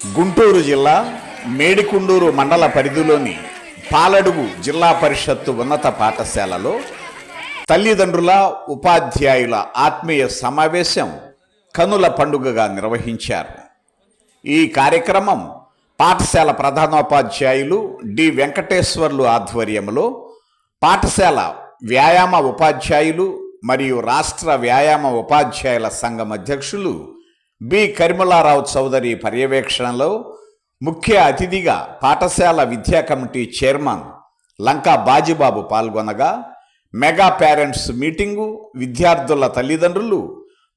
గుంటూరు జిల్లా మేడికుండూరు మండల పరిధిలోని పాలడుగు జిల్లా పరిషత్తు ఉన్నత పాఠశాలలో తల్లిదండ్రుల ఉపాధ్యాయుల ఆత్మీయ సమావేశం కనుల పండుగగా నిర్వహించారు. ఈ కార్యక్రమం పాఠశాల ప్రధానోపాధ్యాయులు డి వెంకటేశ్వర్లు ఆధ్వర్యంలో పాఠశాల వ్యాయామ ఉపాధ్యాయులు మరియు రాష్ట్ర వ్యాయామ ఉపాధ్యాయుల సంఘం అధ్యక్షులు బి కరిమలారావు చౌదరి పర్యవేక్షణలో ముఖ్య అతిథిగా పాఠశాల విద్యా కమిటీ చైర్మన్ లంకా బాజిబాబు పాల్గొనగా మెగా పేరెంట్స్ మీటింగు, విద్యార్థుల తల్లిదండ్రులు,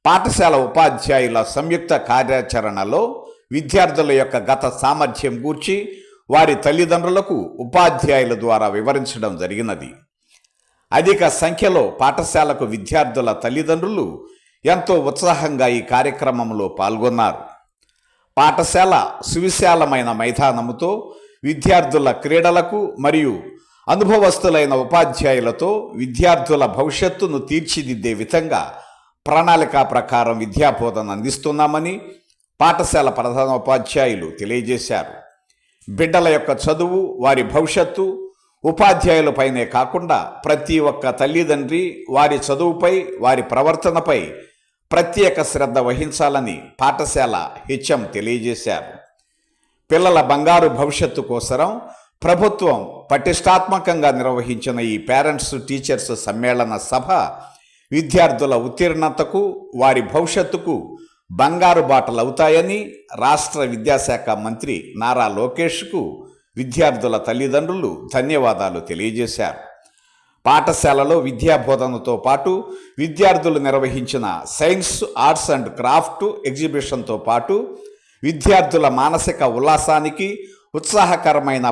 పాఠశాల ఉపాధ్యాయుల సంయుక్త కార్యాచరణలో విద్యార్థుల యొక్క గత సామర్థ్యం గూర్చి వారి తల్లిదండ్రులకు ఉపాధ్యాయుల ద్వారా వివరించడం జరిగినది. అధిక సంఖ్యలో పాఠశాలకు విద్యార్థుల తల్లిదండ్రులు ఎంతో ఉత్సాహంగా ఈ కార్యక్రమంలో పాల్గొన్నారు. పాఠశాల సువిశాలమైన మైదానముతో విద్యార్థుల క్రీడలకు మరియు అనుభవస్తులైన ఉపాధ్యాయులతో విద్యార్థుల భవిష్యత్తును తీర్చిదిద్దే విధంగా ప్రణాళిక ప్రకారం విద్యాబోధన అందిస్తున్నామని పాఠశాల ప్రధానోపాధ్యాయులు తెలియజేశారు. బిడ్డల యొక్క చదువు, వారి భవిష్యత్తు ఉపాధ్యాయులపైనే కాకుండా ప్రతి ఒక్క తల్లిదండ్రి వారి చదువుపై, వారి ప్రవర్తనపై ప్రత్యేక శ్రద్ధ వహించాలని పాఠశాల హెచ్ఎం తెలియజేశారు. పిల్లల బంగారు భవిష్యత్తు కోసరం ప్రభుత్వం పటిష్టాత్మకంగా నిర్వహించిన ఈ పేరెంట్స్ టీచర్స్ సమ్మేళన సభ విద్యార్థుల ఉత్తీర్ణతకు, వారి భవిష్యత్తుకు బంగారు బాటలు అవుతాయని రాష్ట్ర విద్యాశాఖ మంత్రి నారా లోకేష్కు విద్యార్థుల తల్లిదండ్రులు ధన్యవాదాలు తెలియజేశారు. పాఠశాలలో విద్యాబోధనతో పాటు విద్యార్థులు నిర్వహించిన సైన్స్, ఆర్ట్స్ అండ్ క్రాఫ్ట్ ఎగ్జిబిషన్తో పాటు విద్యార్థుల మానసిక ఉల్లాసానికి ఉత్సాహకరమైన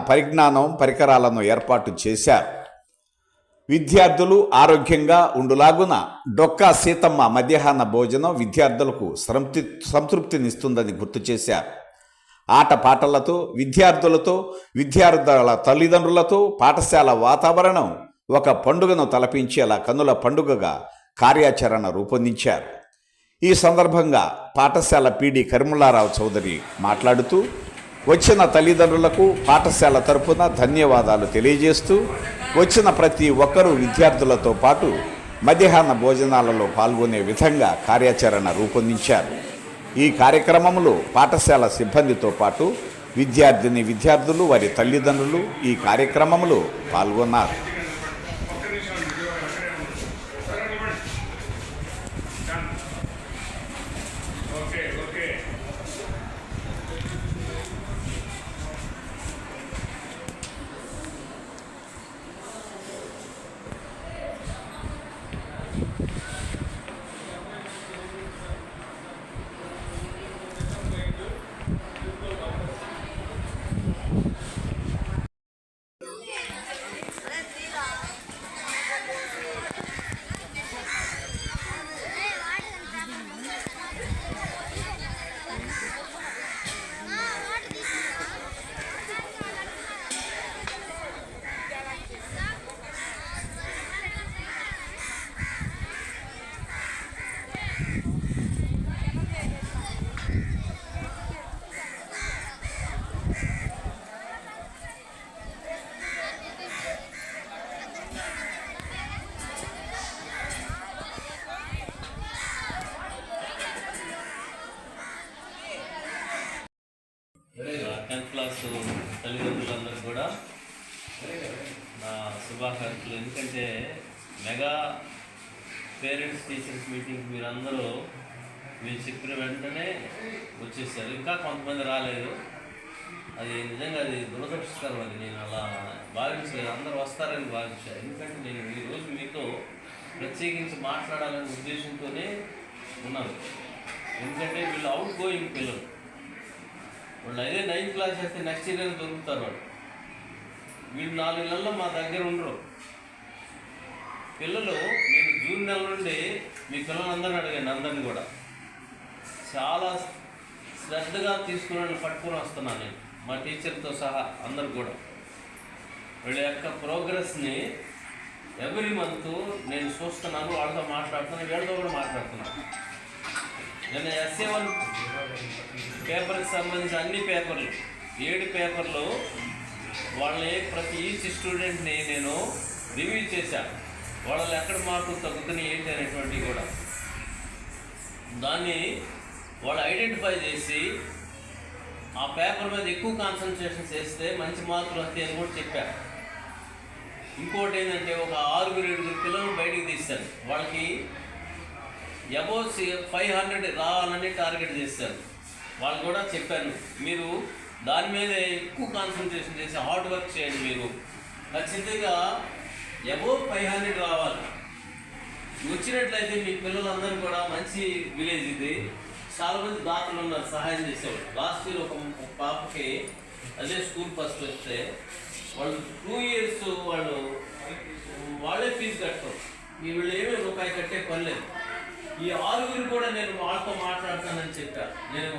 పరికరాలను ఏర్పాటు చేశారు. విద్యార్థులు ఆరోగ్యంగా ఉండులాగున డొక్కా సీతమ్మ మధ్యాహ్న భోజనం విద్యార్థులకు సంతృప్తినిస్తుందని గుర్తు చేశారు. ఆటపాటలతో విద్యార్థులతో, విద్యార్థుల తల్లిదండ్రులతో పాఠశాల వాతావరణం ఒక పండుగను తలపించేలా కనుల పండుగగా కార్యాచరణ రూపొందించారు. ఈ సందర్భంగా పాఠశాల పీడి కరిమలారావు చౌదరి మాట్లాడుతూ వచ్చిన తల్లిదండ్రులకు పాఠశాల తరపున ధన్యవాదాలు తెలియజేస్తూ వచ్చిన ప్రతి ఒక్కరూ విద్యార్థులతో పాటు మధ్యాహ్న భోజనాలలో పాల్గొనే విధంగా కార్యాచరణ రూపొందించారు. ఈ కార్యక్రమంలో పాఠశాల సిబ్బందితో పాటు విద్యార్థులు, వారి తల్లిదండ్రులు ఈ కార్యక్రమంలో పాల్గొన్నారు. టెన్త్ క్లాస్ తల్లిదండ్రులందరూ కూడా నా శుభాకాంక్షలు. ఎందుకంటే మెగా పేరెంట్స్ టీచర్స్ మీటింగ్ మీరందరూ మీరు చెప్పిన వెంటనే వచ్చేసారు. ఇంకా కొంతమంది రాలేదు. అది నిజంగా అది దురదృష్టకరం. అది నేను అలా భావించలేదు. అందరూ వస్తారని భావించాను. ఎందుకంటే నేను ఈరోజు మీతో ప్రత్యేకించి మాట్లాడాలనే ఉద్దేశంతోనే ఉన్నాను. ఎందుకంటే వీళ్ళు అవుట్ గోయింగ్ పిల్లలు. వాళ్ళు అదే 9th క్లాస్ చేస్తే నెక్స్ట్ ఇయర్ దొరుకుతారు. వాళ్ళు వీళ్ళు 4 నెలల్లో మా దగ్గర ఉండరు. పిల్లలు నేను జూన్ నెల నుండి మీ పిల్లలందరినీ అడిగాను. అందరినీ కూడా చాలా శ్రద్ధగా తీసుకుని పట్టుకొని వస్తున్నాను నేను, మా టీచర్తో సహా అందరు కూడా. వీళ్ళ యొక్క ప్రోగ్రెస్ని ఎవ్రీ మంత్ నేను చూస్తున్నాను, వాళ్ళతో మాట్లాడుతున్నాను, వీళ్ళతో కూడా మాట్లాడుతున్నాను. నేను SA1 పేపర్కి సంబంధించిన అన్ని పేపర్లు 7 పేపర్లు వాళ్ళని ఈచ్ స్టూడెంట్ని నేను రివ్యూ చేశాను. వాళ్ళు ఎక్కడ మార్కులు తగ్గుతున్నాయి ఏంటి అనేటువంటివి కూడా దాన్ని వాళ్ళు ఐడెంటిఫై చేసి ఆ పేపర్ మీద ఎక్కువ కాన్సన్ట్రేషన్ చేస్తే మంచి మార్కులు వస్తాయి అని కూడా చెప్పారు. ఇంకోటి ఏంటంటే ఒక 6-7 పిల్లలు బయటికి తీశారు. వాళ్ళకి అబౌవ్ 500 రావాలని టార్గెట్ చేశారు. వాళ్ళు కూడా చెప్పాను, మీరు దాని మీద ఎక్కువ కాన్సన్ట్రేషన్ చేసి హార్డ్ వర్క్ చేయండి. మీరు ఖచ్చితంగా అబౌవ్ 500 రావాలి. వచ్చినట్లయితే మీ పిల్లలందరూ కూడా మంచి విలేజ్ ఇది. చాలామంది దాతలు ఉన్నారు సహాయం చేసేవాళ్ళు. లాస్ట్ ఇయర్ ఒక పాపకి అదే స్కూల్ ఫస్ట్ వస్తే వాళ్ళు 2 years వాళ్ళే ఫీజు కట్టరు. వీళ్ళు ఏమీ రూపాయి కట్టే పని లేదు. ఈ 6 కూడా నేను వాళ్ళతో మాట్లాడతానని చెప్పాను. నేను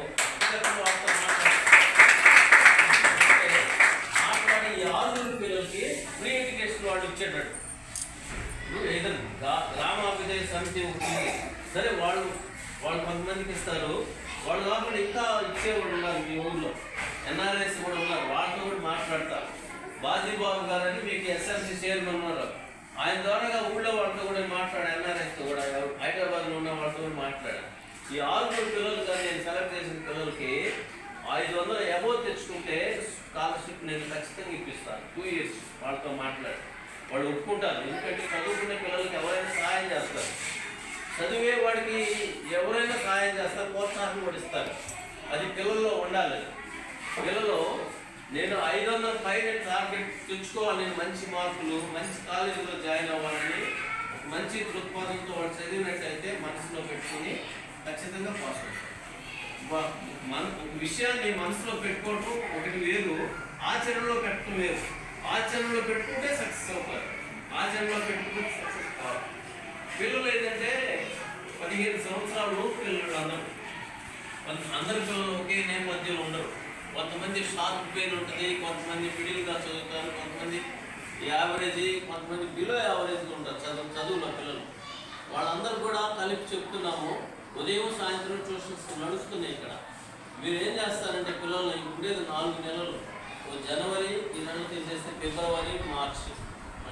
వాళ్ళతో మాట్లాడి ఈ 6 పిల్లలకి ఫ్రీ ఎడ్యుకేషన్ వాళ్ళు ఇచ్చేటట్టు ఏదైనా గ్రామాభివృద్ధి సమితి ఉంటుంది సరే, వాళ్ళు కొంతమందికి ఇస్తారు. వాళ్ళు కాకుండా ఇంకా ఇచ్చేవాళ్ళు ఉన్నారు మీ ఊళ్ళో, NRS కూడా ఉన్నారు. వాళ్ళతో కూడా మాట్లాడతారు. బాజీబాబు గారు అని మీకు SLC చైర్మన్ ఉన్నారు, ఆయన ద్వారా ఊళ్ళో వాళ్ళతో కూడా మాట్లాడాను. NRSతో కూడా హైదరాబాద్లో ఉన్న వాళ్ళతో కూడా మాట్లాడాను. ఈ 6 పిల్లలు కానీ నేను సెలెక్ట్ చేసిన పిల్లలకి 500 అబోవ్ తెచ్చుకుంటే స్కాలర్షిప్ నేను ఖచ్చితంగా ఇప్పిస్తాను. 2 years వాళ్ళతో మాట్లాడి వాళ్ళు ఒప్పుకుంటారు. ఎందుకంటే చదువుకునే పిల్లలకి ఎవరైనా సహాయం చేస్తారు. చదివే వాడికి ఎవరైనా సహాయం చేస్తారు, ప్రోత్సాహం కూడా ఇస్తారు. అది పిల్లల్లో ఉండాలి. పిల్లలు నేను 500 పైన టార్గెట్ తెచ్చుకోవాలి, నేను మంచి మార్కులు మంచి కాలేజీలో జాయిన్ అవ్వాలని మంచి దృక్పథంతో వాళ్ళు చదివినట్లయితే మనసులో పెట్టుకుని ఖచ్చితంగా పాస్ అవుతారు. విషయాన్ని మనసులో పెట్టుకోవడం ఒకటి వేరు, ఆచరణలో పెట్టడం వేరు. ఆచరణలో పెట్టుకుంటే సక్సెస్ అవుతారు, ఆచరణలో పెట్టుకుంటే సక్సెస్ కావాలి. పిల్లలు ఏంటంటే 15 సంవత్సరాలు పిల్లలు అందరి పిల్లలు ఒకే నేపథ్యంలో ఉండరు. కొంతమంది షార్ప్ పేరు ఉంటుంది, కొంతమంది మిడిల్గా చదువుతారు, కొంతమంది యావరేజ్, కొంతమంది బిలో యావరేజ్గా ఉంటారు చదువుల పిల్లలు. వాళ్ళందరూ కూడా కలిపి చెప్తున్నాము. ఉదయం సాయంత్రం ట్యూషన్స్ నడుస్తున్నాయి ఇక్కడ. మీరు ఏం చేస్తారంటే పిల్లల్ని ఉండేది 4 నెలలు, జనవరి ఈ నెల తీసేస్తే ఫిబ్రవరి మార్చి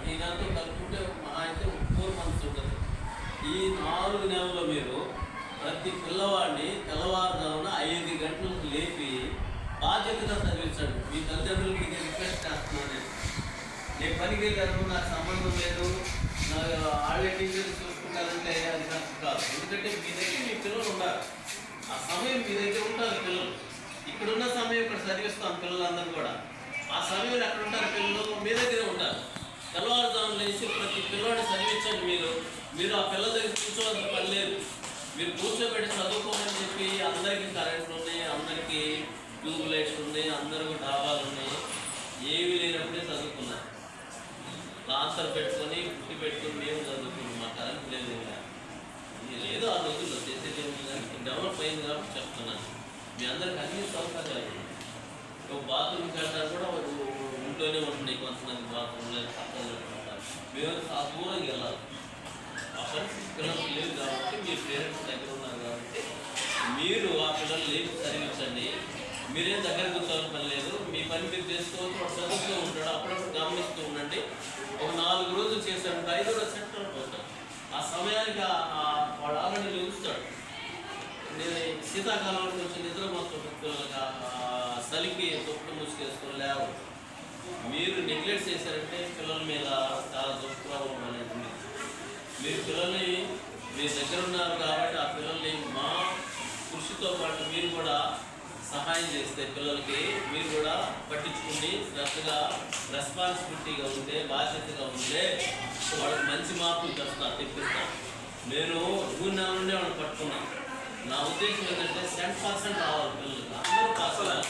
ఈ నెలతో కలుపుకుంటే అయితే 4 months ఉంటుంది. ఈ 4 నెలల్లో మీరు ప్రతి పిల్లవాడిని తెల్లవారుజామున 5 గంటలకు లేపి బాధ్యతగా చదివించండి. మీ తల్లిదండ్రులకి నేను రిక్వెస్ట్ చేస్తున్నాను. నేను పనికి వెళ్ళాను, నాకు సంబంధం లేదు, నాకు వాళ్ళే టీచర్స్ చూసుకుంటారంటే అది కరెక్ట్ కాదు. ఎందుకంటే మీ దగ్గర మీ పిల్లలు ఉండాలి. ఆ సమయం మీ దగ్గర ఉంటారు పిల్లలు. ఇక్కడున్న సమయం ఇక్కడ చదివిస్తాం పిల్లలందరూ కూడా. ఆ సమయంలో ఎక్కడ ఉంటారు పిల్లలు, మీ దగ్గరే ఉంటారు. తెల్లవారుజామున లేచి ప్రతి పిల్లవాడిని చదివించండి. మీరు ఆ పిల్లల దగ్గర కూర్చోవలసిన పని లేదు. మీరు కూర్చోబెట్టి చదువుకోమని చెప్పి అందరికీ కరెంట్లు ఉన్నాయి, అందరికీ ట్యూబ్ లైట్స్ ఉన్నాయి, అందరికీ డాబాలు ఉన్నాయి. ఏవి లేనప్పుడే చదువుకున్నారు. లాంతర్ పెట్టుకొని పుట్టి పెట్టుకొని మేము చదువుకున్నాం. మా కరెంట్ లేదు, ఇది లేదు ఆ రోజుల్లో చేసేది కానీ డెవలప్ అయింది కాబట్టి చెప్తున్నాను. మీ అందరికి అన్ని సౌకర్యాలు ఉన్నాయి. ఒక బాత్రూమ్కి వెళ్ళడానికి కూడా ఇంట్లోనే ఉంటున్నాయి. కొంతమంది బాత్రూమ్ లేదు, పక్కన ఉంటారు. మేము ఆ దూరంగా వెళ్ళాలి. ఆ పరిస్థితి పిల్లలకు లేదు కాబట్టి మీ పేరెంట్స్ దగ్గర ఉన్నారు కాబట్టి మీరు ఆ పిల్లలు లేపు చదివించండి. మీరేం దగ్గర కూర్చోని పని లేదు, మీ పని మీరు చేసుకోవచ్చు. వాడు చదువుతూ ఉంటాడు, అప్పుడప్పుడు గమనిస్తూ ఉండండి. ఒక 4 రోజులు చేశాడు, 5వ సెట్ అవుతాడు. ఆ సమయానికి వాడు ఆల్రెడీ లెగుస్తాడు. నేను శీతాకాలంలో కొంచెం నిద్రపోతుంటాను. పిల్లలకి చలికి తొప్పుడు మూసుకేసుకొని లేవు. మీరు నెగ్లెక్ట్ చేశారంటే పిల్లల మీద చాలా దుష్ప్రభావం అనేది ఉంది. మీరు పిల్లల్ని మీ దగ్గర ఉన్నారు కాబట్టి ఆ పిల్లల్ని మా కృషితో పాటు మీరు కూడా సహాయం చేస్తే పిల్లలకి మీరు కూడా పట్టించుకుని శ్రద్ధగా రెస్పాన్సిబిలిటీగా ఉంటే బాధ్యతగా ఉంటే వాళ్ళకి మంచి మార్కులు తెప్పిస్తాను. నేను 3 నెలల నుండి వాళ్ళని పట్టుకున్నాను. నా ఉద్దేశం ఏంటంటే 10% రావాలి పిల్లలకి, అందరూ పాస్ అవ్వాలి.